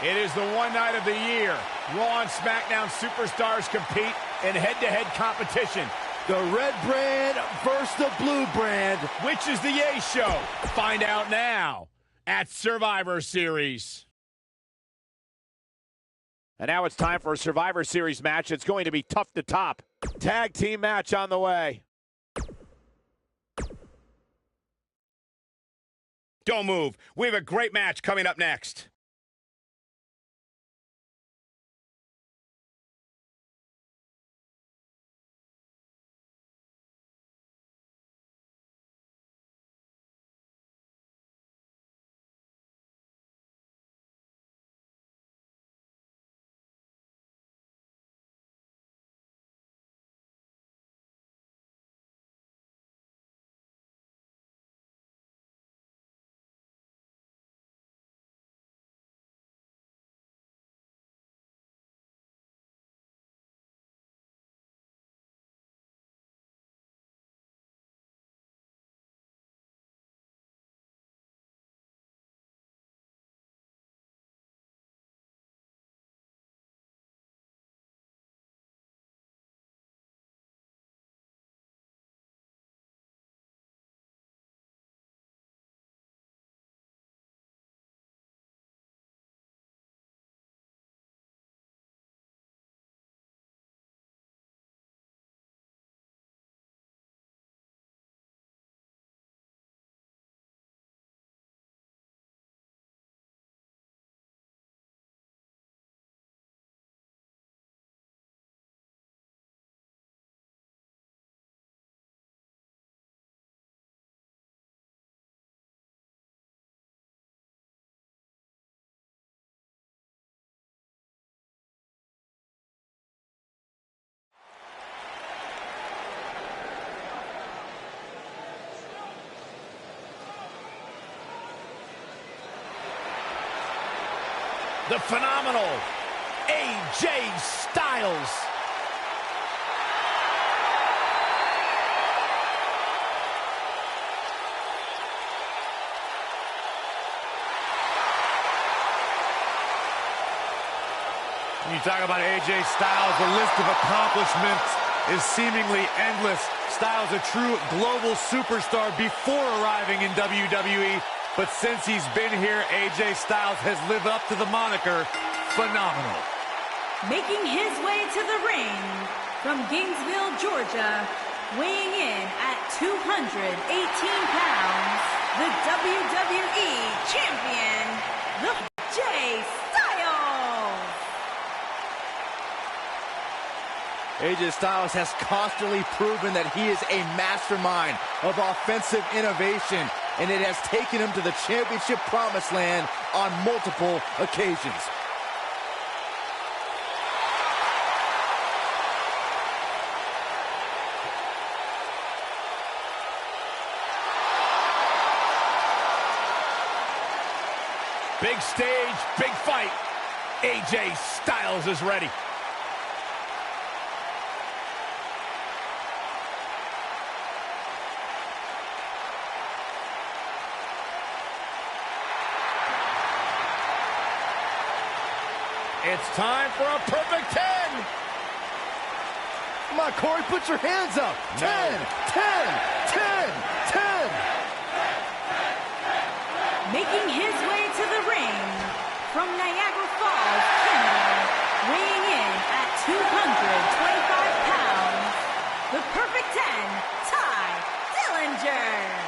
It is the one night of the year. Raw and SmackDown superstars compete in head-to-head competition. The red brand versus the blue brand. Which is the Yay Show? Find out now at Survivor Series. And now it's time for a Survivor Series match. It's going to be tough to top. Tag team match on the way. Don't move. We have a great match coming up next. The phenomenal AJ Styles. When you talk about AJ Styles, the list of accomplishments is seemingly endless. Styles a true global superstar before arriving in WWE. But since he's been here, AJ Styles has lived up to the moniker, phenomenal. Making his way to the ring from Gainesville, Georgia, weighing in at 218 pounds, the WWE Champion, the AJ Styles. AJ Styles has constantly proven that he is a mastermind of offensive innovation, and it has taken him to the championship promised land on multiple occasions. Big stage, big fight. AJ Styles is ready. It's time for a perfect 10. Come on, Corey, put your hands up. 10, 10, 10, 10. Making his way to the ring from Niagara Falls, Canada, weighing in at 225 pounds, the perfect 10, Ty Dillinger.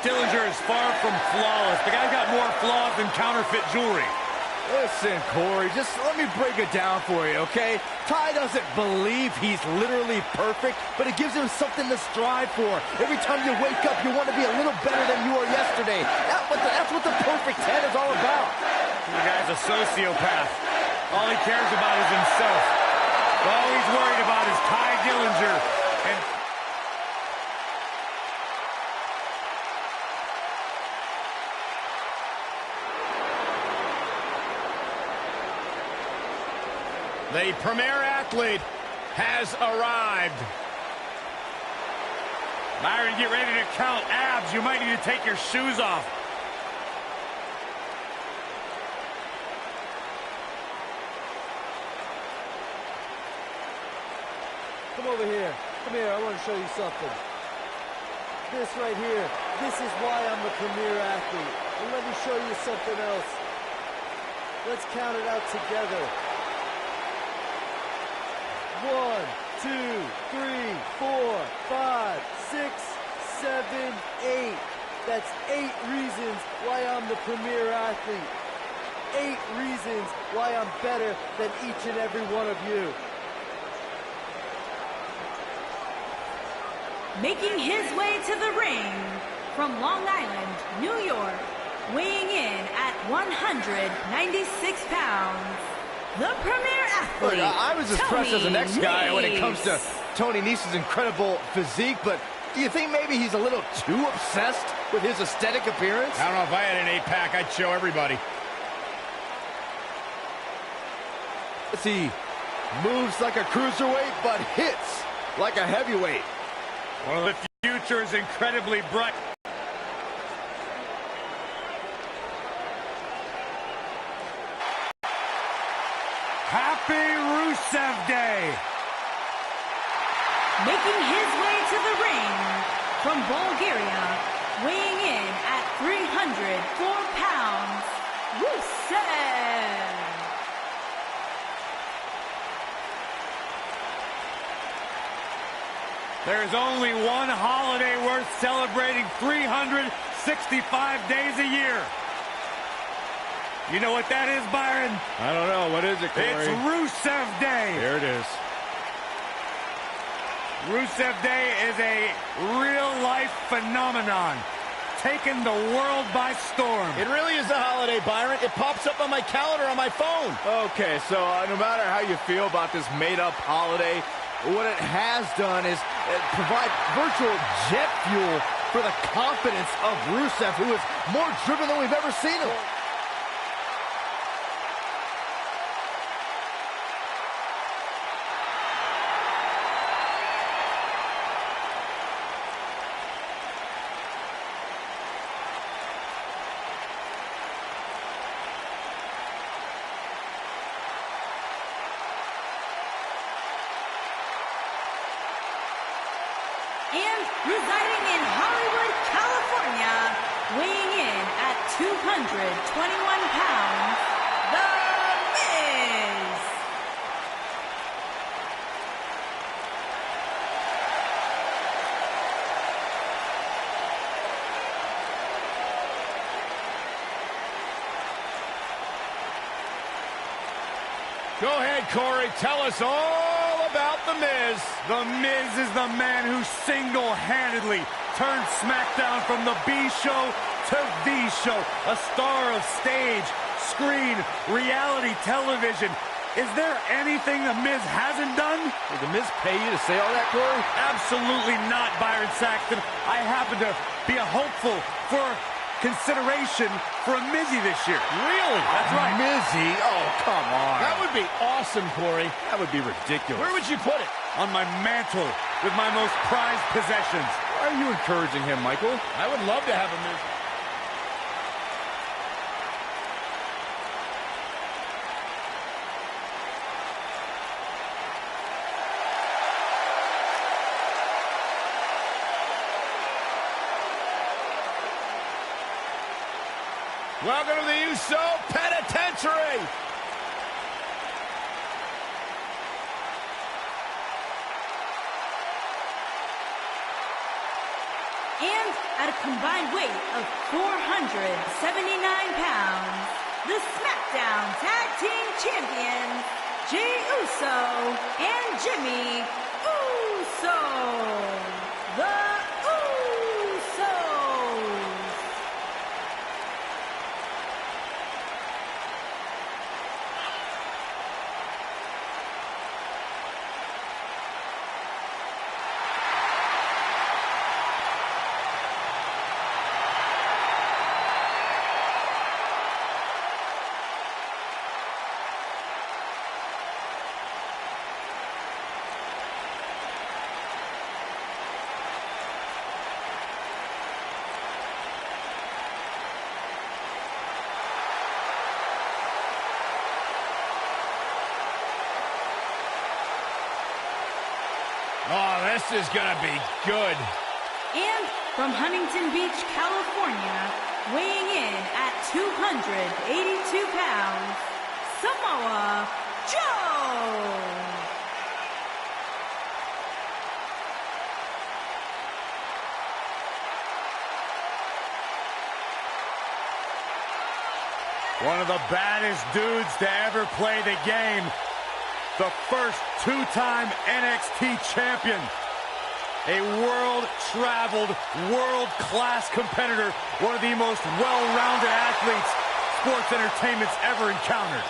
Dillinger is far from flawless. The guy's got more flaws than counterfeit jewelry. Listen, Corey, just let me break it down for you, okay? Ty doesn't believe he's literally perfect, but it gives him something to strive for. Every time you wake up, you want to be a little better than you were yesterday. That's what the perfect 10 is all about. The guy's a sociopath. All he cares about is himself. All he's worried about is Ty Dillinger. And The premier athlete has arrived. Byron, get ready to count abs. You might need to take your shoes off. Come over here. Come here, I want to show you something. This right here, this is why I'm the premier athlete. And let me show you something else. Let's count it out together. 1, 2, 3, 4, 5, 6, 7, 8. That's 8 reasons why I'm the premier athlete. 8 reasons why I'm better than each and every one of you. Making his way to the ring from Long Island, New York, weighing in at 196 pounds, the premier athlete, Look, I was as fresh as the next guy when it comes to Tony Nese's incredible physique, but do you think maybe he's a little too obsessed with his aesthetic appearance? I don't know, if I had an 8-pack, I'd show everybody. He moves like a cruiserweight, but hits like a heavyweight. Well, the future is incredibly bright. Happy Rusev Day! Making his way to the ring from Bulgaria, weighing in at 304 pounds, Rusev. There's only one holiday worth celebrating 365 days a year. You know what that is, Byron? I don't know. What is it, Corey? It's Rusev Day. There it is. Rusev Day is a real-life phenomenon, taking the world by storm. It really is a holiday, Byron. It pops up on my calendar on my phone. Okay, so no matter how you feel about this made-up holiday, what it has done is provide virtual jet fuel for the confidence of Rusev, who is more driven than we've ever seen him. And residing in Hollywood, California, weighing in at 221 pounds, The Miz. Go ahead, Corey. Tell us all about The Miz. The Miz is the man who single-handedly turned SmackDown from the B show to the show. A star of stage, screen, reality television. Is there anything The Miz hasn't done? Did The Miz pay you to say all that, Corey? Absolutely not, Byron Saxton. I happen to be a hopeful for consideration for a Mizzy this year. Really? That's right. Mizzy? Oh, come on. That would be awesome, Corey. That would be ridiculous. Where would you put it? On my mantle with my most prized possessions. Why are you encouraging him, Michael? I would love to have a Miz. Welcome to the USO Penitentiary. And at a combined weight of 479 pounds, the SmackDown Tag Team Champions, Jey Uso and Jimmy Uso. The Usos. This is gonna be good. And from Huntington Beach, California, weighing in at 282 pounds, Samoa Joe! One of the baddest dudes to ever play the game. The first two-time NXT champion. A world-traveled, world-class competitor. One of the most well-rounded athletes sports entertainment's ever encountered.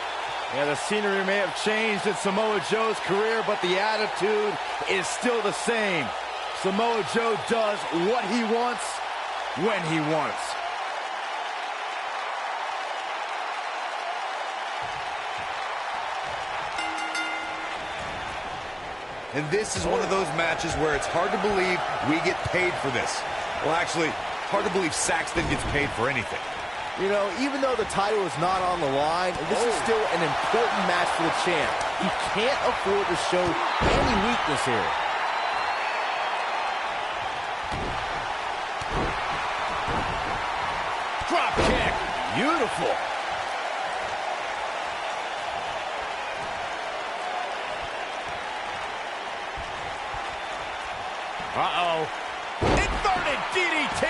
Yeah, the scenery may have changed in Samoa Joe's career, but the attitude is still the same. Samoa Joe does what he wants, when he wants. And this is one of those matches where it's hard to believe we get paid for this. Well, actually, hard to believe Saxton gets paid for anything. You know, even though the title is not on the line, this is still an important match for the champ. He can't afford to show any weakness here. Drop kick. Beautiful. Uh-oh. Inverted DDT.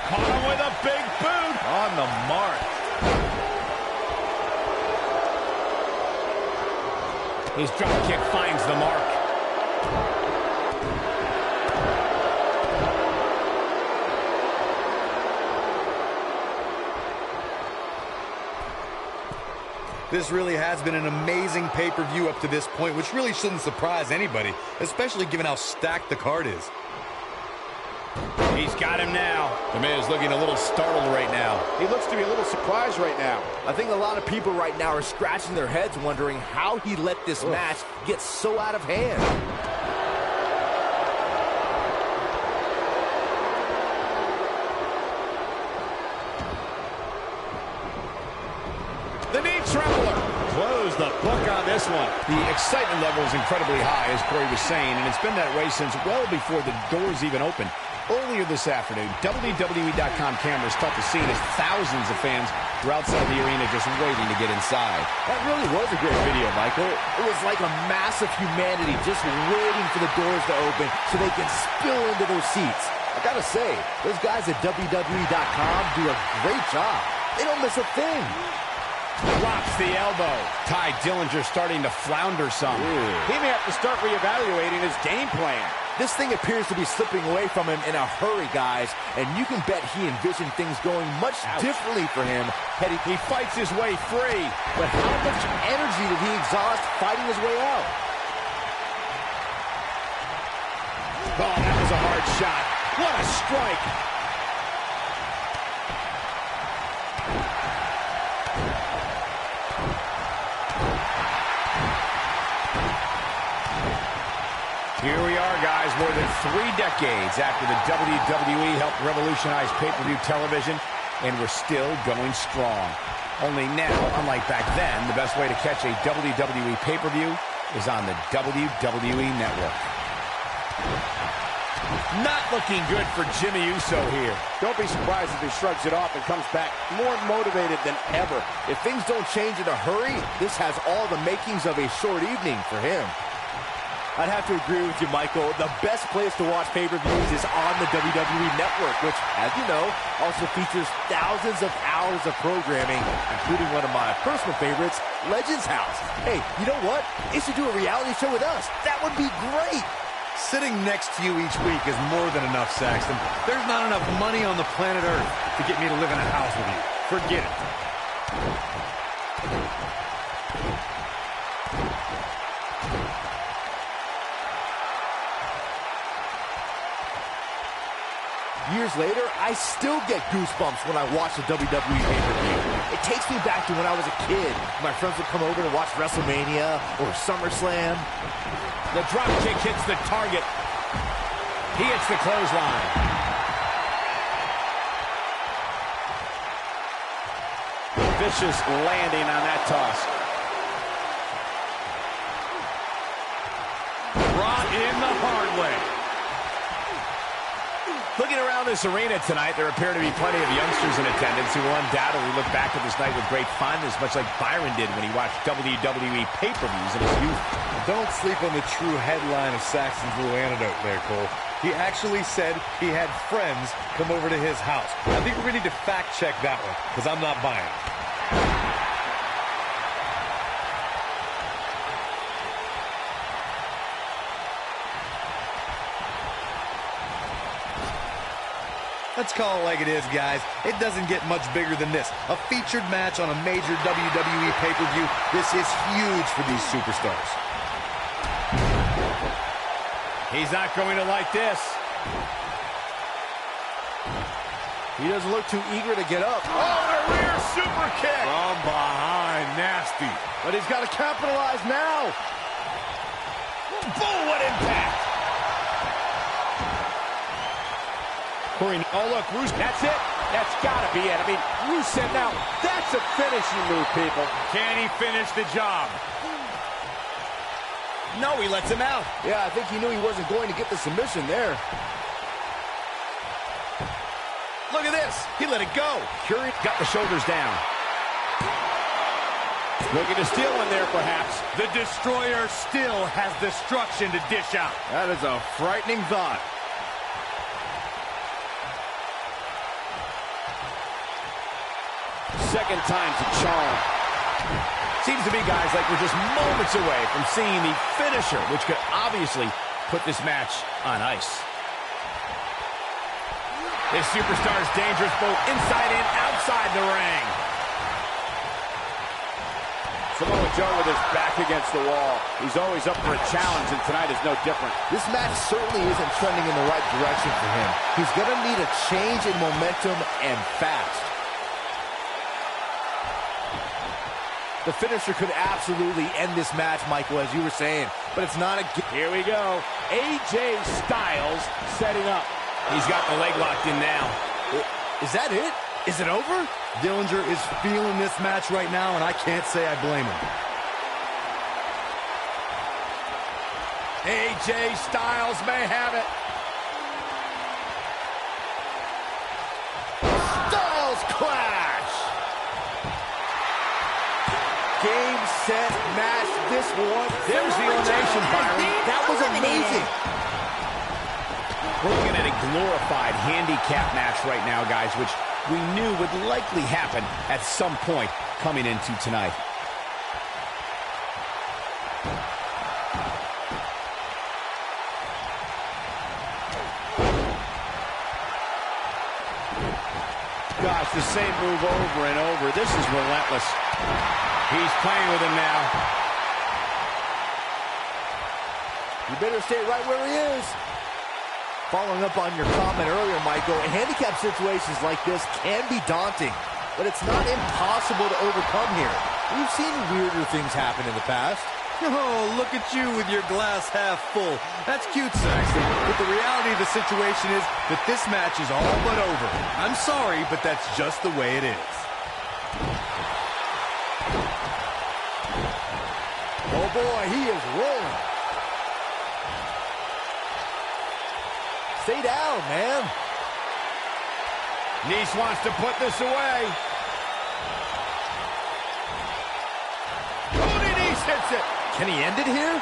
Caught him with a big boot. On the mark. His drop kick finds the mark. This really has been an amazing pay-per-view up to this point, which really shouldn't surprise anybody, especially given how stacked the card is. He's got him now. The man is looking a little startled right now. He looks to be a little surprised right now. I think a lot of people right now are scratching their heads wondering how he let this match get so out of hand. The knee trembler. Close the book on this one. The excitement level is incredibly high, as Corey was saying, and it's been that way since well before the doors even opened. Earlier this afternoon, WWE.com cameras caught the scene as thousands of fans were outside the arena just waiting to get inside. That really was a great video, Michael. It was like a mass of humanity just waiting for the doors to open so they can spill into their seats. I gotta say, those guys at WWE.com do a great job. They don't miss a thing. Drops the elbow. Ty Dillinger starting to flounder some. He may have to start reevaluating his game plan. This thing appears to be slipping away from him in a hurry, guys, and you can bet he envisioned things going much differently for him. He fights his way free. But how much energy did he exhaust fighting his way out? Oh, that was a hard shot. What a strike. Here we are, guys, more than 3 decades after the WWE helped revolutionize pay-per-view television, and we're still going strong. Only now, unlike back then, the best way to catch a WWE pay-per-view is on the WWE Network. Not looking good for Jimmy Uso here. Don't be surprised if he shrugs it off and comes back more motivated than ever. If things don't change in a hurry, this has all the makings of a short evening for him. I'd have to agree with you, Michael. The best place to watch pay-per-views is on the WWE Network, which, as you know, also features thousands of hours of programming, including one of my personal favorites, Legends House. Hey, you know what? They should do a reality show with us. That would be great. Sitting next to you each week is more than enough, Saxton. There's not enough money on the planet Earth to get me to live in a house with you. Forget it. Years later, I still get goosebumps when I watch the WWE pay-per-view. It takes me back to when I was a kid. My friends would come over to watch WrestleMania or SummerSlam. The drop kick hits the target. He hits the clothesline. vicious landing on that toss. Brought in the hard way. Looking around this arena tonight, there appear to be plenty of youngsters in attendance who will undoubtedly look back at this night with great fondness, much like Byron did when he watched WWE pay-per-views in his youth. Don't sleep on the true headline of Saxton's little anecdote there, Cole. He actually said he had friends come over to his house. I think we're going to need to fact-check that one, because I'm not buying it. Let's call it like it is, guys. It doesn't get much bigger than this. A featured match on a major WWE pay-per-view. This is huge for these superstars. He's not going to like this. He doesn't look too eager to get up. Oh, a rear super kick. From behind, nasty. But he's got to capitalize now. Boom, what impact. Corey, oh, look, Rusev, that's it. That's got to be it. I mean, Rusev now, that's a finishing move, people. Can he finish the job? No, he lets him out. Yeah, I think he knew he wasn't going to get the submission there. Look at this. He let it go. Curry got the shoulders down. Looking to steal one there, perhaps. The Destroyer still has destruction to dish out. That is a frightening thought. Second time's a charm. Seems to me, guys, like we're just moments away from seeing the finisher, which could obviously put this match on ice. This superstar is dangerous both inside and outside the ring. Samoa Joe with his back against the wall. He's always up for a challenge, and tonight is no different. This match certainly isn't trending in the right direction for him. He's going to need a change in momentum and fast. The finisher could absolutely end this match, Michael, as you were saying. But it's not a... Here we go. AJ Styles setting up. He's got the leg locked in now. Is that it? Is it over? Dillinger is feeling this match right now, and I can't say I blame him. AJ Styles may have it. Styles clash! Game, set, match, this one. There's the elimination, Byron. That was amazing. We're looking at a glorified handicap match right now, guys, which we knew would likely happen at some point coming into tonight. Gosh, the same move over and over. This is relentless. He's playing with him now. You better stay right where he is. Following up on your comment earlier, Michael, handicap situations like this can be daunting, but it's not impossible to overcome here. We've seen weirder things happen in the past. Oh, look at you with your glass half full. That's cute, Saxton, but the reality of the situation is that this match is all but over. I'm sorry, but that's just the way it is. Oh boy, he is rolling. Stay down, man. Nice wants to put this away. Cody Nice hits it. Can he end it here?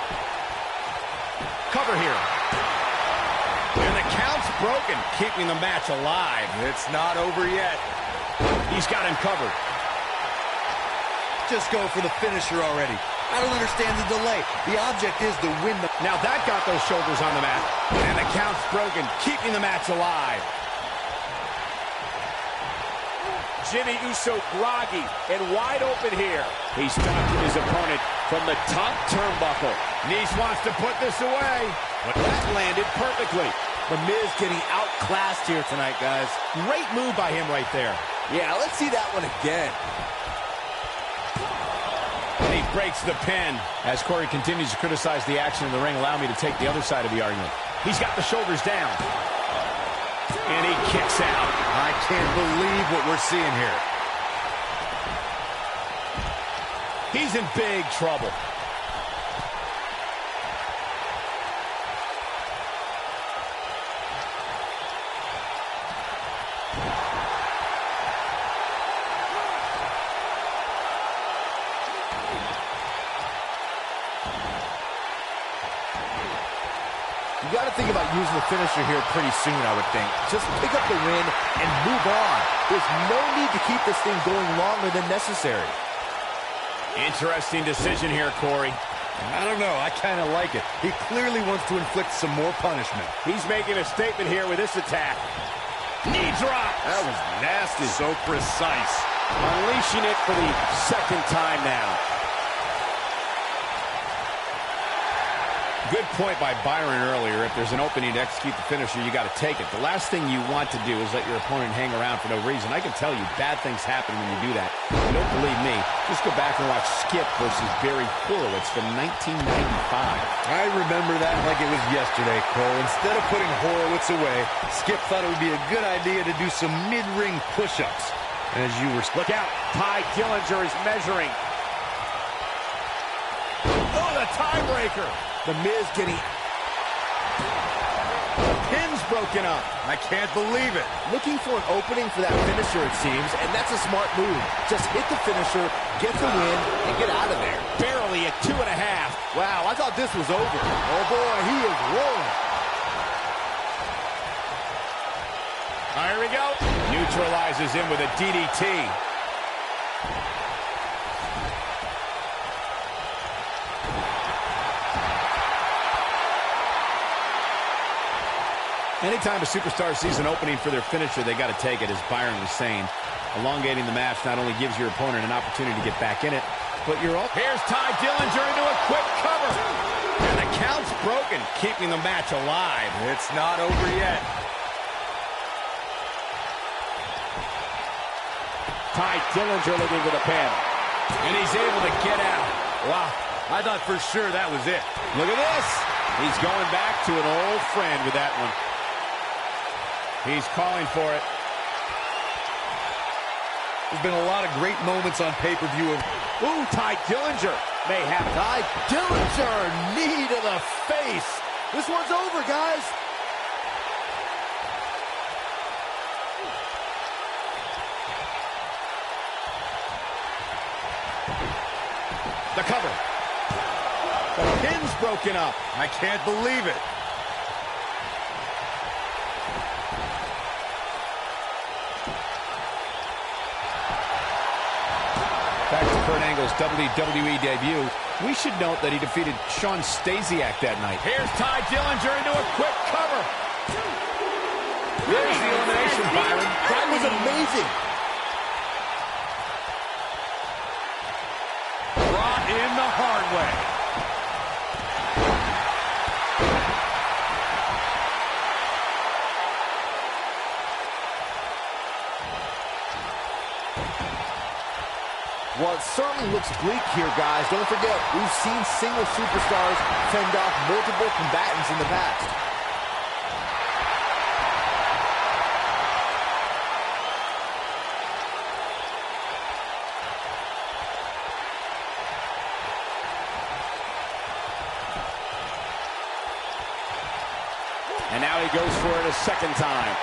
Cover here. And the count's broken, keeping the match alive. It's not over yet. He's got him covered. Just go for the finisher already. I don't understand the delay. The object is to win the... Now that got those shoulders on the mat. And the count's broken, keeping the match alive. Jimmy Uso groggy and wide open here. He's stalking his opponent from the top turnbuckle. Nice wants to put this away, but that landed perfectly. The Miz getting outclassed here tonight, guys. Great move by him right there. Yeah, let's see that one again. And he breaks the pin. As Corey continues to criticize the action in the ring, allow me to take the other side of the argument. He's got the shoulders down. And he kicks out. I can't believe what we're seeing here. He's in big trouble. You got to think about using the finisher here pretty soon, I would think. Just pick up the win and move on. There's no need to keep this thing going longer than necessary. Interesting decision here, Corey. I don't know. I kind of like it. He clearly wants to inflict some more punishment. He's making a statement here with this attack. Knee drop. That was nasty. So precise. Unleashing it for the second time now. Good point by Byron earlier. If there's an opening to execute the finisher, you got to take it. The last thing you want to do is let your opponent hang around for no reason. I can tell you, bad things happen when you do that. If you don't believe me, just go back and watch Skip versus Barry Horowitz from 1995. I remember that like it was yesterday, Cole. Instead of putting Horowitz away, Skip thought it would be a good idea to do some mid-ring push-ups. And as you were... Look out. Ty Dillinger is measuring. Oh, the tiebreaker. The Miz getting... Pin's broken up. I can't believe it. Looking for an opening for that finisher, it seems, and that's a smart move. Just hit the finisher, get the win, and get out of there. Barely at 2.5. Wow, I thought this was over. Oh, boy, he is rolling. Here we go. Neutralizes him with a DDT. Anytime a superstar sees an opening for their finisher, they got to take it, as Byron was saying. Elongating the match not only gives your opponent an opportunity to get back in it, but you're all... Here's Ty Dillinger into a quick cover. And the count's broken, keeping the match alive. It's not over yet. Ty Dillinger looking for the pin. And he's able to get out. Wow, I thought for sure that was it. Look at this. He's going back to an old friend with that one. He's calling for it. There's been a lot of great moments on pay-per-view of... Ooh, Ty Dillinger may have it. Ty Dillinger, knee to the face. This one's over, guys. The cover. The pin's broken up. I can't believe it. Back to Kurt Angle's WWE debut. We should note that he defeated Shawn Stasiak that night. Here's Ty Dillinger into a quick cover. There's the elimination, Byron. That was amazing. Brought in the hard way. Well, it certainly looks bleak here, guys. Don't forget, we've seen single superstars fend off multiple combatants in the past. And now he goes for it a second time.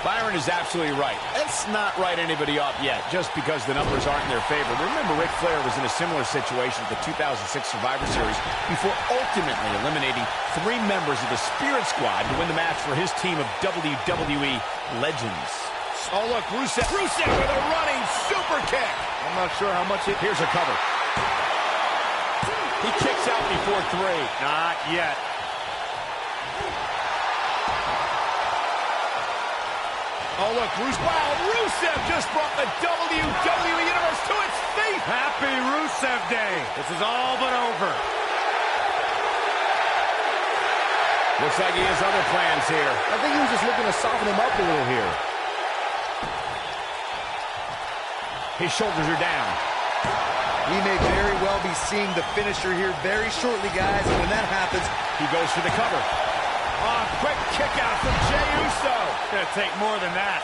Byron is absolutely right. Let's not write anybody off yet, just because the numbers aren't in their favor. Remember, Ric Flair was in a similar situation at the 2006 Survivor Series before ultimately eliminating 3 members of the Spirit Squad to win the match for his team of WWE legends. Oh, look, Rusev with a running super kick. I'm not sure how much it... Here's a cover. He kicks out before 3. Not yet. Oh, look, Rusev just brought the WWE Universe to its feet. Happy Rusev Day. This is all but over. Looks like he has other plans here. I think he was just looking to soften him up a little here. His shoulders are down. We may very well be seeing the finisher here very shortly, guys. And when that happens, he goes for the cover. Oh, quick kick out from Jey Uso. It's going to take more than that.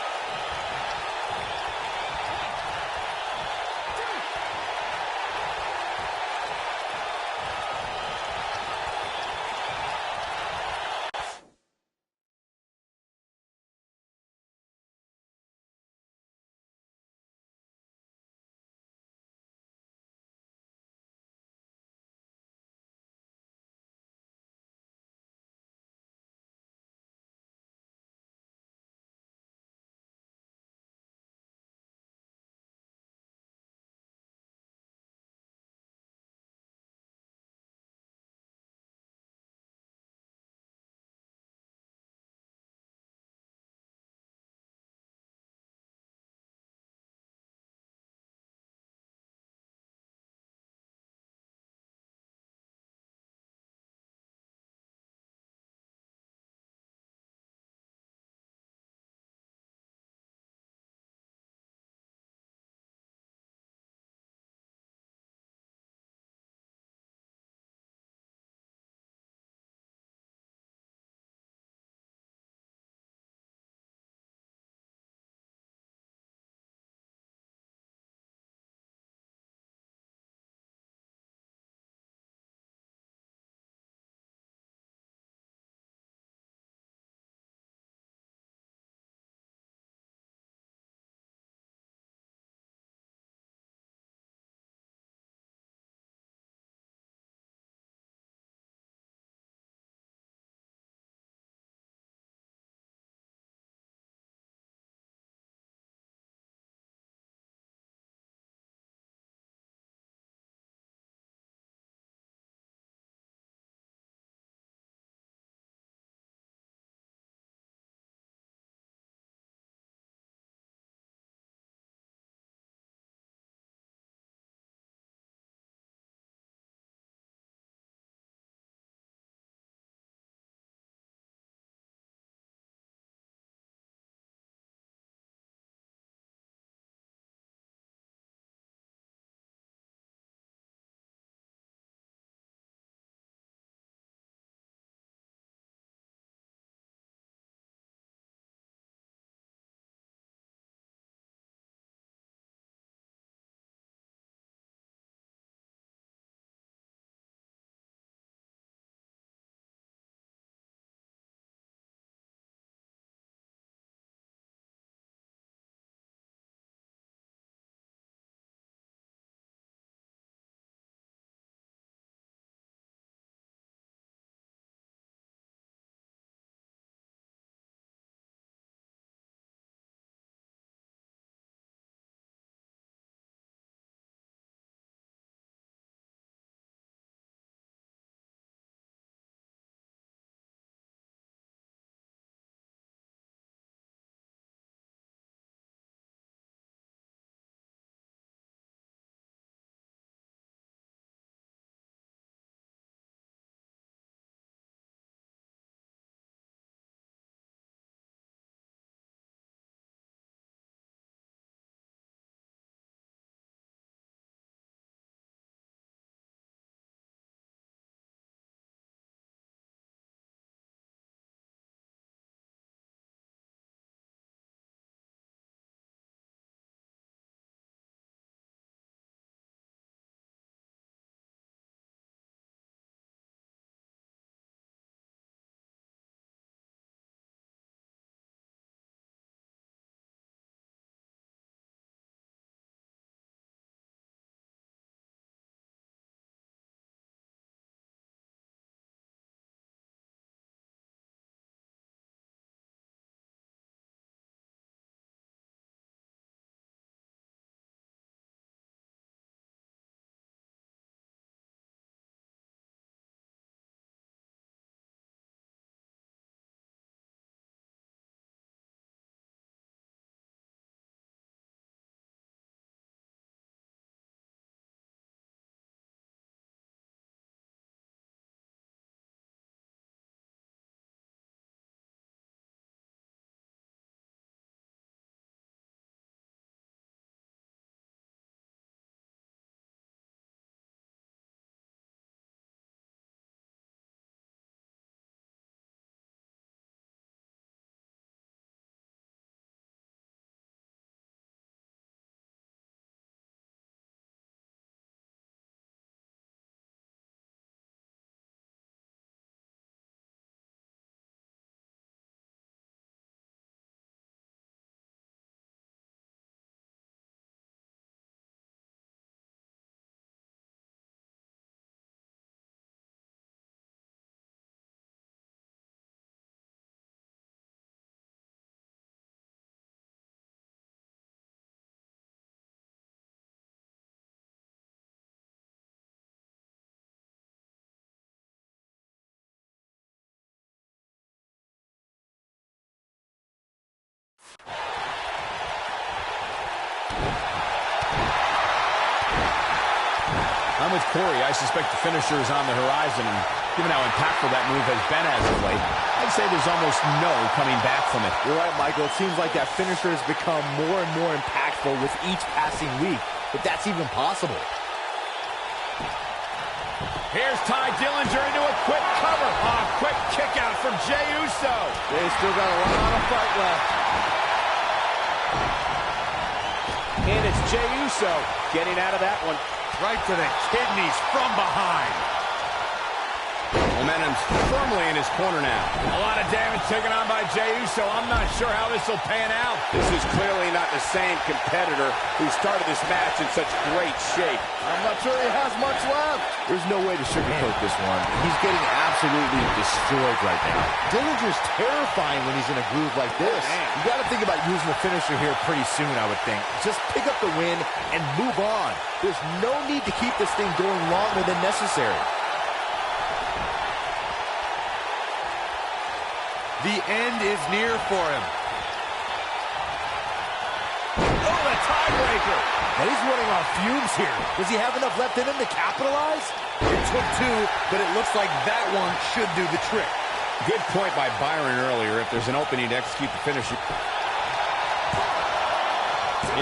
I'm with Corey. I suspect the finisher is on the horizon, and given how impactful that move has been as of late, I'd say there's almost no coming back from it. You're right, Michael. It seems like that finisher has become more and more impactful with each passing week, if that's even possible. Here's Ty Dillinger into a quick cover. Quick kick out from Jey Uso. They still got a lot of fight left. And it's Jey Uso getting out of that one. Right to the kidneys from behind. Momentum's firmly in his corner now. A lot of damage taken on by Jey Uso. I'm not sure how this will pan out. This is clearly not the same competitor who started this match in such great shape. I'm not sure he has much left. There's no way to sugarcoat this one. He's getting absolutely destroyed right now. Dillinger's terrifying when he's in a groove like this. You got to think about using the finisher here pretty soon, I would think. Just pick up the win and move on. There's no need to keep this thing going longer than necessary. The end is near for him. Oh, the tiebreaker. And he's running on fumes here. Does he have enough left in him to capitalize? It took two, but it looks like that one should do the trick. Good point by Byron earlier. If there's an opening to execute the finisher.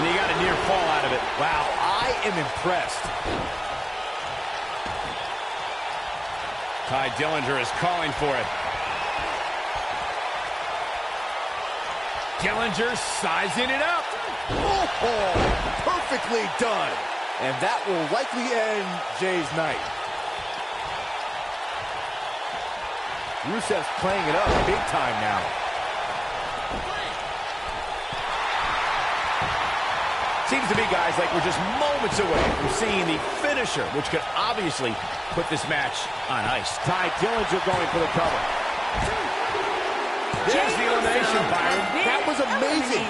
And he got a near fall out of it. Wow, I am impressed. Ty Dillinger is calling for it. Dillinger sizing it up. Oh, perfectly done. And that will likely end Jay's night. Rusev's playing it up big time now. Seems to me, guys, like we're just moments away from seeing the finisher, which could obviously put this match on ice. Ty Dillinger going for the cover. There's the elimination, Byron. That was amazing.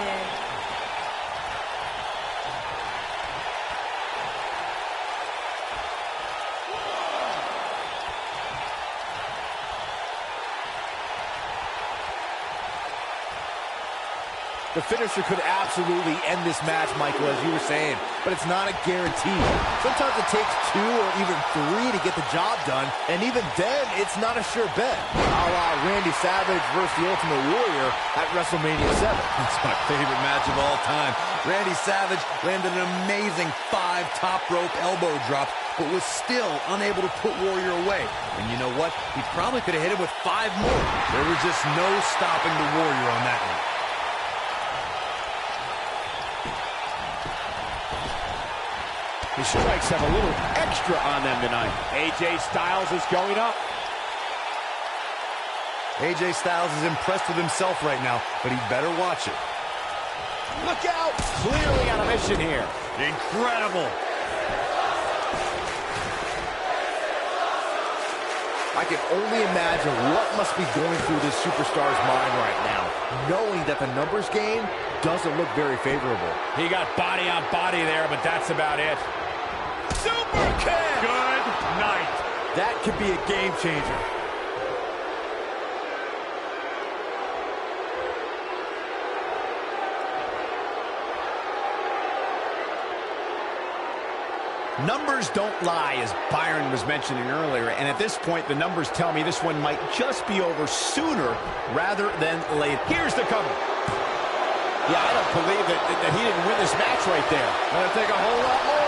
The finisher could absolutely end this match, Michael, as you were saying, but it's not a guarantee. Sometimes it takes 2 or even 3 to get the job done, and even then, it's not a sure bet. A la Randy Savage versus the Ultimate Warrior at WrestleMania 7. It's my favorite match of all time. Randy Savage landed an amazing 5 top rope elbow drops, but was still unable to put Warrior away. And you know what? He probably could have hit him with 5 more. There was just no stopping the Warrior on that one. The strikes have a little extra on them tonight. AJ Styles is going up. AJ Styles is impressed with himself right now, but he better watch it. Look out! Clearly on a mission here. Incredible. I can only imagine what must be going through this superstar's mind right now, knowing that the numbers game doesn't look very favorable. He got body on body there, but that's about it. Super kick! Good night. That could be a game changer. Numbers don't lie, as Byron was mentioning earlier, and at this point, the numbers tell me this one might just be over sooner rather than later. Here's the cover. Yeah, I don't believe that he didn't win this match right there. Gonna take a whole lot more.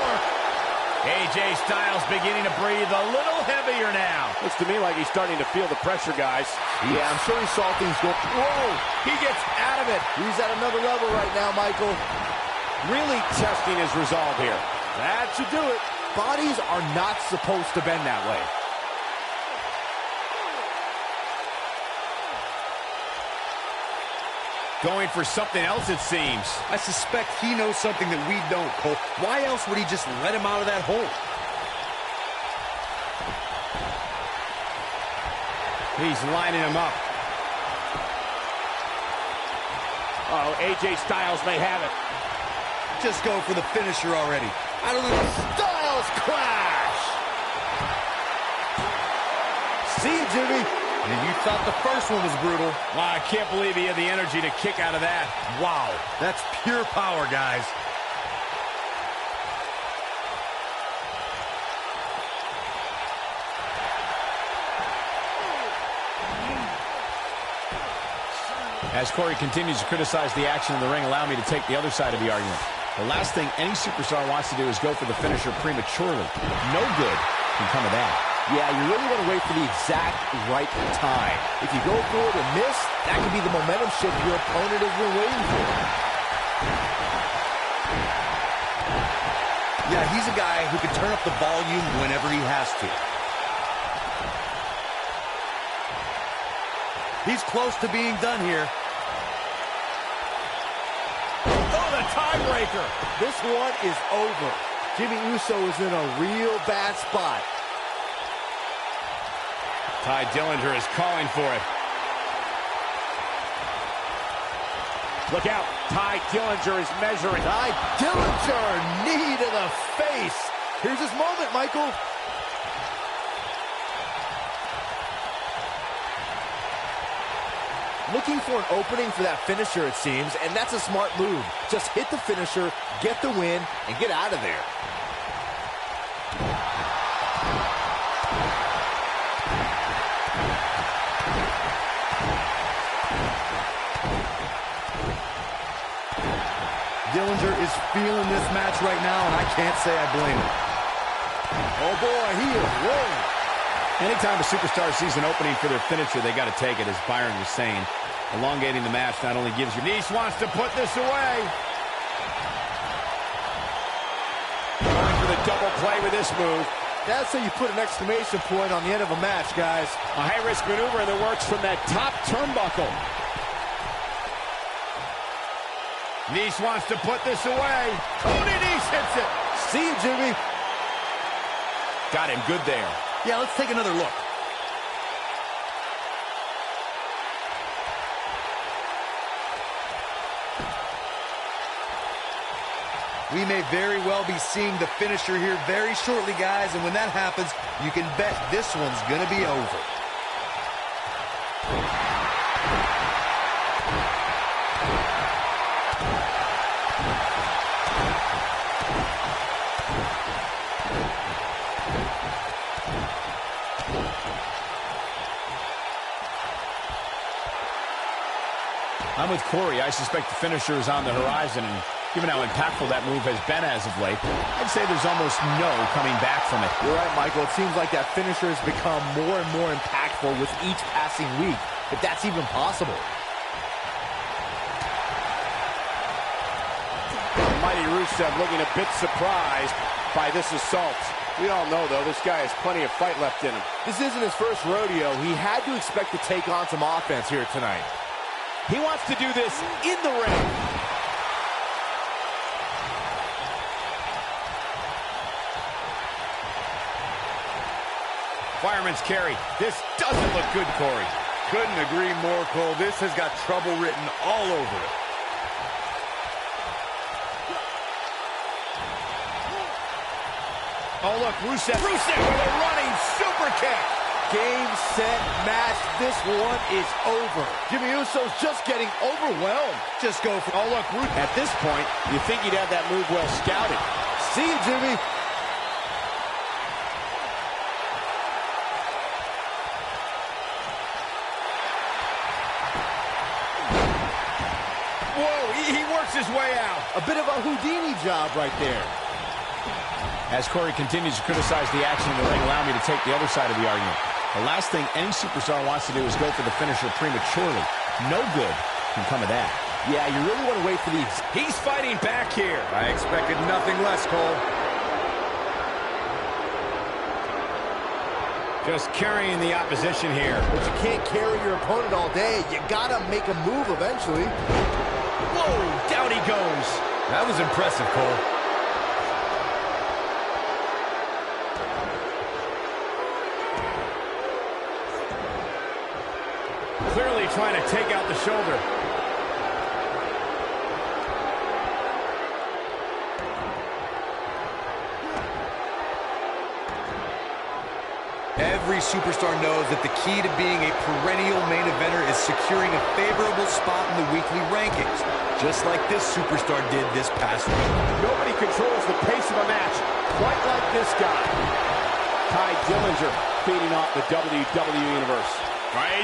AJ Styles beginning to breathe a little heavier now. Looks to me like he's starting to feel the pressure, guys. Yeah, I'm sure he saw things go. Whoa! He gets out of it. He's at another level right now, Michael. Really testing his resolve here. That should do it. Bodies are not supposed to bend that way. Going for something else, it seems. I suspect he knows something that we don't, Cole. Why else would he just let him out of that hole? He's lining him up. Uh-oh, AJ Styles may have it. Just go for the finisher already. I don't know. Styles clash! See you, Jimmy. And you thought the first one was brutal. Wow, I can't believe he had the energy to kick out of that. Wow, that's pure power, guys. As Corey continues to criticize the action in the ring, allow me to take the other side of the argument. The last thing any superstar wants to do is go for the finisher prematurely. No good can come of that. Yeah, you really want to wait for the exact right time. If you go for it and miss, that could be the momentum shift your opponent has been waiting for. Yeah, he's a guy who can turn up the volume whenever he has to. He's close to being done here. Oh, the tiebreaker. This one is over. Jimmy Uso is in a real bad spot. Ty Dillinger is calling for it. Look out. Ty Dillinger is measuring. Ty Dillinger, knee to the face. Here's his moment, Michael. Looking for an opening for that finisher, it seems, and that's a smart move. Just hit the finisher, get the win, and get out of there. Dillinger is feeling this match right now, and I can't say I blame him. Oh, boy, he is rolling. Anytime a superstar sees an opening for their finisher, they got to take it, as Byron was saying. Elongating the match not only gives you... Nice wants to put this away. Going for the double play with this move. That's how you put an exclamation point on the end of a match, guys. A high-risk maneuver that works from that top turnbuckle. Nice wants to put this away. Tony Nice hits it. See you, Jimmy. Got him good there. Yeah, let's take another look. We may very well be seeing the finisher here very shortly, guys, and when that happens, you can bet this one's going to be over. I'm with Corey. I suspect the finisher is on the horizon, and given how impactful that move has been as of late, I'd say there's almost no coming back from it. You're right, Michael. It seems like that finisher has become more and more impactful with each passing week, if that's even possible. Mighty Rusev looking a bit surprised by this assault. We all know, though, this guy has plenty of fight left in him. This isn't his first rodeo. He had to expect to take on some offense here tonight. He wants to do this in the ring. Fireman's carry. This doesn't look good, Corey. Couldn't agree more, Cole. This has got trouble written all over it. Oh, look, Rusev with a running super kick. Game, set, match. This one is over. Jimmy Uso's just getting overwhelmed. Just go for... Oh, look, at this point, you think he'd have that move well scouted. See you, Jimmy. Whoa, he works his way out. A bit of a Houdini job right there. As Corey continues to criticize the action in the ring, allow me to take the other side of the argument. The last thing any superstar wants to do is go for the finisher prematurely. No good can come of that. Yeah, you really want to wait for these. He's fighting back here. I expected nothing less, Cole. Just carrying the opposition here. But you can't carry your opponent all day. You gotta make a move eventually. Whoa, down he goes. That was impressive, Cole. Clearly trying to take out the shoulder. Every superstar knows that the key to being a perennial main eventer is securing a favorable spot in the weekly rankings, just like this superstar did this past week. Nobody controls the pace of a match quite like this guy. Ty Dillinger feeding off the WWE Universe.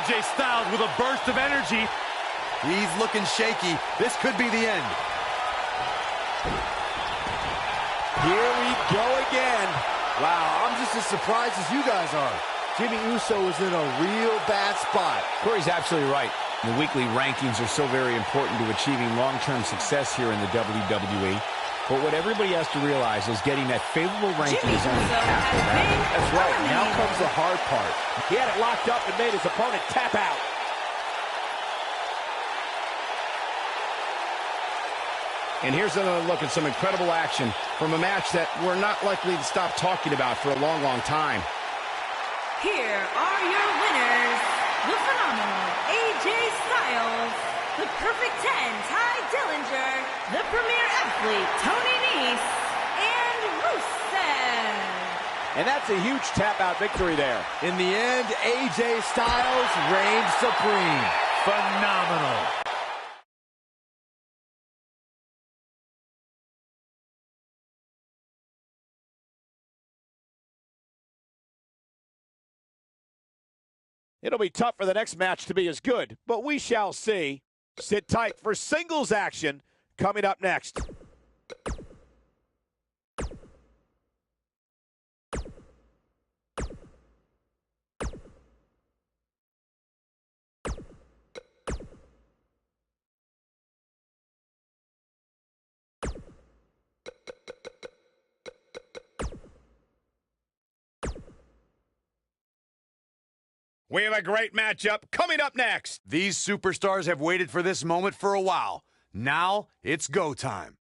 AJ Styles with a burst of energy. He's looking shaky. This could be the end. Here we go again. Wow, I'm just as surprised as you guys are. Jimmy Uso is in a real bad spot. Corey's absolutely right. The weekly rankings are so very important to achieving long-term success here in the WWE. But what everybody has to realize is getting that favorable ranking is only half the battle. That's right. Now comes the hard part. He had it locked up and made his opponent tap out. And here's another look at some incredible action from a match that we're not likely to stop talking about for a long, long time. Here are your winners, the phenomenal AJ Styles, the Perfect 10 Ty Dillinger, the Premier Athlete Tony Nese, and Rusev. And that's a huge tap-out victory there. In the end, AJ Styles reigned supreme. Phenomenal. It'll be tough for the next match to be as good, but we shall see. Sit tight for singles action coming up next. We have a great matchup coming up next. These superstars have waited for this moment for a while. Now it's go time.